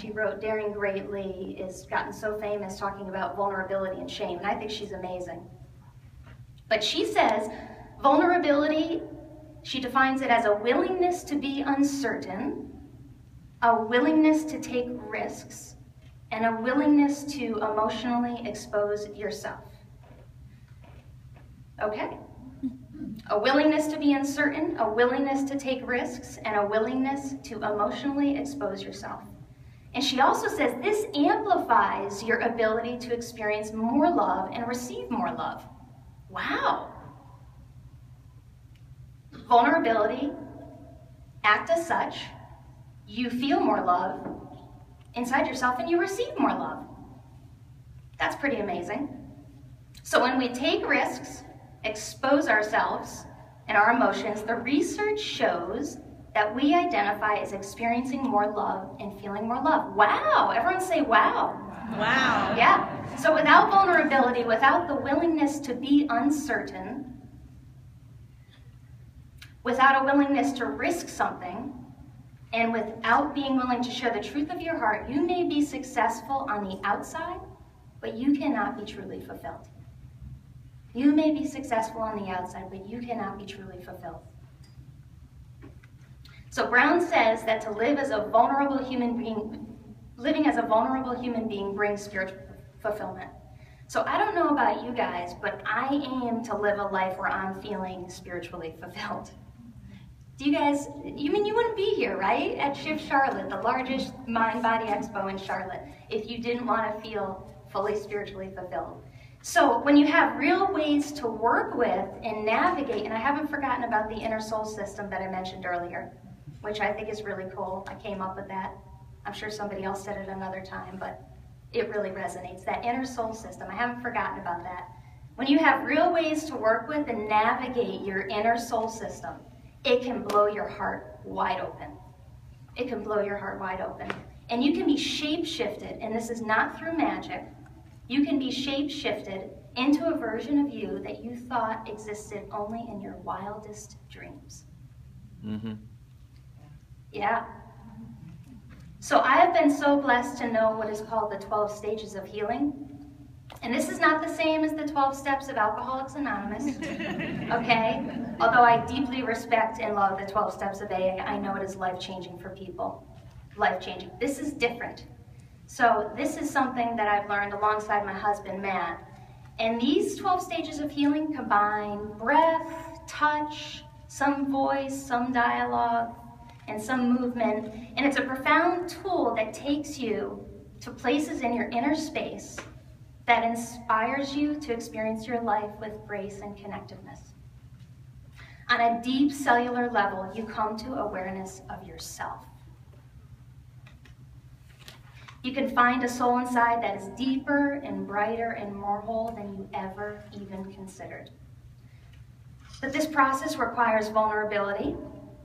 She wrote Daring Greatly, is gotten so famous talking about vulnerability and shame, and I think she's amazing. But she says vulnerability, she defines it as a willingness to be uncertain, a willingness to take risks, and a willingness to emotionally expose yourself. Okay? A willingness to be uncertain, a willingness to take risks, and a willingness to emotionally expose yourself. And she also says this amplifies your ability to experience more love and receive more love. Wow. Vulnerability, act as such, you feel more love inside yourself and you receive more love. That's pretty amazing. So when we take risks, expose ourselves and our emotions, the research shows that we identify as experiencing more love and feeling more love. Wow, everyone say wow. Wow. Yeah, so without vulnerability, without the willingness to be uncertain, without a willingness to risk something, and without being willing to share the truth of your heart, you may be successful on the outside, but you cannot be truly fulfilled. You may be successful on the outside, but you cannot be truly fulfilled. So Brown says that to live as a vulnerable human being, living as a vulnerable human being brings spiritual fulfillment. So I don't know about you guys, but I aim to live a life where I'm feeling spiritually fulfilled. Do you guys, you wouldn't be here, right? At Shift Charlotte, the largest mind-body expo in Charlotte, if you didn't want to feel fully spiritually fulfilled. So when you have real ways to work with and navigate, and I haven't forgotten about the inner soul system that I mentioned earlier, which I think is really cool. I came up with that. I'm sure somebody else said it another time, but it really resonates. That inner soul system, I haven't forgotten about that. When you have real ways to work with and navigate your inner soul system, it can blow your heart wide open. It can blow your heart wide open. And you can be shape-shifted, and this is not through magic. You can be shape-shifted into a version of you that you thought existed only in your wildest dreams. Mm-hmm. Yeah. So I have been so blessed to know what is called the 12 stages of healing. And this is not the same as the 12 steps of Alcoholics Anonymous, okay? Although I deeply respect and love the 12 steps of AA, I know it is life-changing for people. Life-changing. This is different. So this is something that I've learned alongside my husband, Matt. And these 12 stages of healing combine breath, touch, some voice, some dialogue, and some movement. And it's a profound tool that takes you to places in your inner space that inspires you to experience your life with grace and connectedness. On a deep cellular level, you come to awareness of yourself. You can find a soul inside that is deeper and brighter and more whole than you ever even considered. But this process requires vulnerability,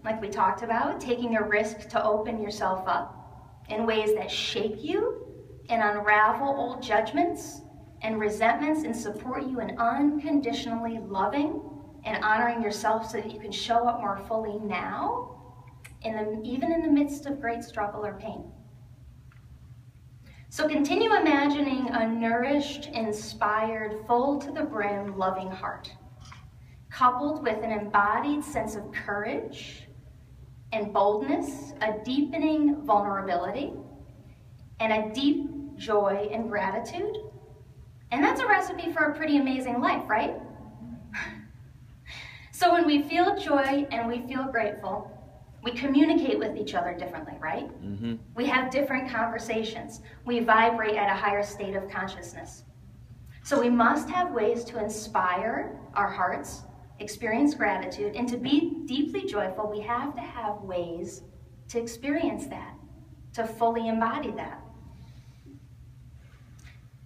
like we talked about, taking a risk to open yourself up in ways that shape you and unravel old judgments and resentments and support you in unconditionally loving and honoring yourself so that you can show up more fully now, even in the midst of great struggle or pain. So continue imagining a nourished, inspired, full to the brim, loving heart, coupled with an embodied sense of courage and boldness, a deepening vulnerability, and a deep joy and gratitude. And that's a recipe for a pretty amazing life, right? So when we feel joy and we feel grateful, we communicate with each other differently, right? Mm-hmm. We have different conversations. We vibrate at a higher state of consciousness. So we must have ways to inspire our hearts, experience gratitude, and to be deeply joyful, we have to have ways to experience that, to fully embody that.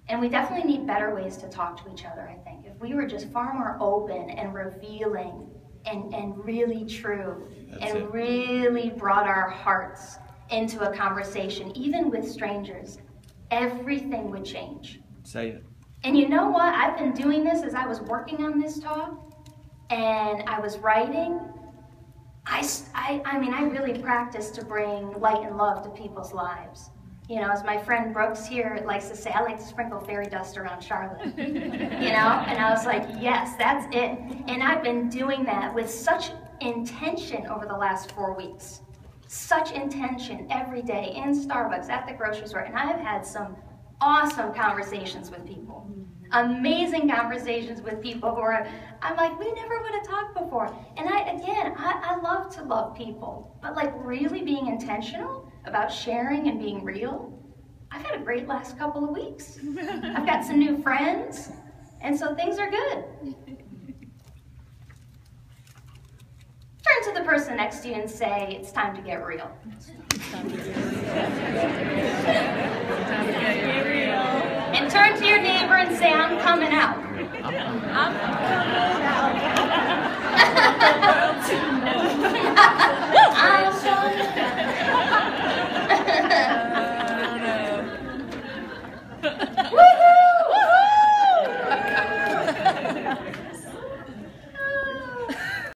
And we definitely need better ways to talk to each other, I think. If we were just far more open and revealing and really true, really brought our hearts into a conversation, even with strangers, everything would change. Say it. And you know what? I've been doing this as I was working on this talk, and I was writing. I really practiced to bring light and love to people's lives. You know, as my friend Brooks here likes to say, I like to sprinkle fairy dust around Charlotte. You know? And I was like, yes, that's it. And I've been doing that with such intention over the last 4 weeks. Such intention every day in Starbucks, at the grocery store. And I've had some awesome conversations with people. Amazing conversations with people who are, I'm like, we never would have talked before. And I love to love people. But like really being intentional about sharing and being real, I've had a great last couple of weeks. I've got some new friends, and so things are good. Turn to the person next to you and say, it's time to get real. And turn to your neighbor and say, I'm coming out. I'm coming out. I'm coming out.